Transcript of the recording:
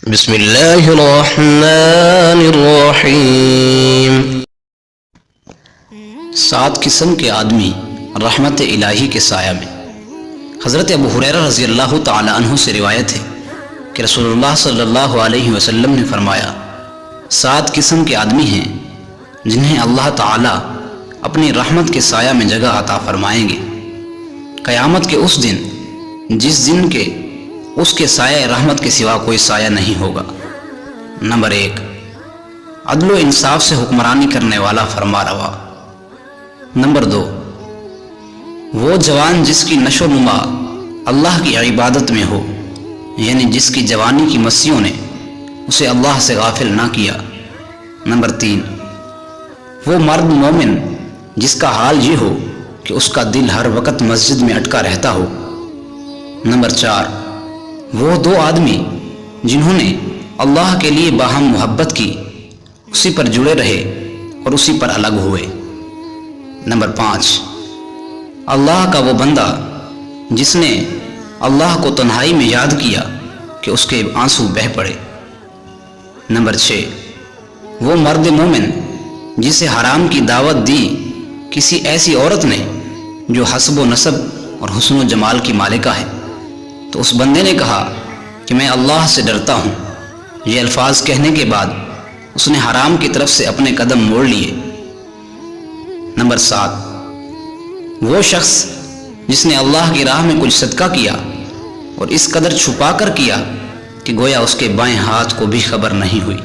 بسم اللہ الرحمن الرحیم۔ 7 قسم کے آدمی رحمت الہی کے سایہ میں۔ حضرت ابو ہریرہ رضی اللہ تعالی عنہ سے روایت ہے کہ رسول اللہ صلی اللہ علیہ وسلم نے فرمایا، 7 قسم کے آدمی ہیں جنہیں اللہ تعالی اپنی رحمت کے سایہ میں جگہ عطا فرمائیں گے قیامت کے اس دن، جس دن کے اس کے سایہ رحمت کے سوا کوئی سایہ نہیں ہوگا۔ نمبر 1، عدل و انصاف سے حکمرانی کرنے والا فرما روا۔ نمبر 2، وہ جوان جس کی نشو و نما اللہ کی عبادت میں ہو، یعنی جس کی جوانی کی مسیوں نے اسے اللہ سے غافل نہ کیا۔ نمبر 3، وہ مرد مومن جس کا حال یہ ہو کہ اس کا دل ہر وقت مسجد میں اٹکا رہتا ہو۔ نمبر 4، وہ 2 آدمی جنہوں نے اللہ کے لیے باہم محبت کی، اسی پر جڑے رہے اور اسی پر الگ ہوئے۔ نمبر 5، اللہ کا وہ بندہ جس نے اللہ کو تنہائی میں یاد کیا کہ اس کے آنسو بہہ پڑے۔ نمبر 6، وہ مرد مومن جسے حرام کی دعوت دی کسی ایسی عورت نے جو حسب و نسب اور حسن و جمال کی مالکہ ہے، تو اس بندے نے کہا کہ میں اللہ سے ڈرتا ہوں۔ یہ الفاظ کہنے کے بعد اس نے حرام کی طرف سے اپنے قدم موڑ لیے۔ نمبر 7، وہ شخص جس نے اللہ کی راہ میں کچھ صدقہ کیا اور اس قدر چھپا کر کیا کہ گویا اس کے بائیں ہاتھ کو بھی خبر نہیں ہوئی۔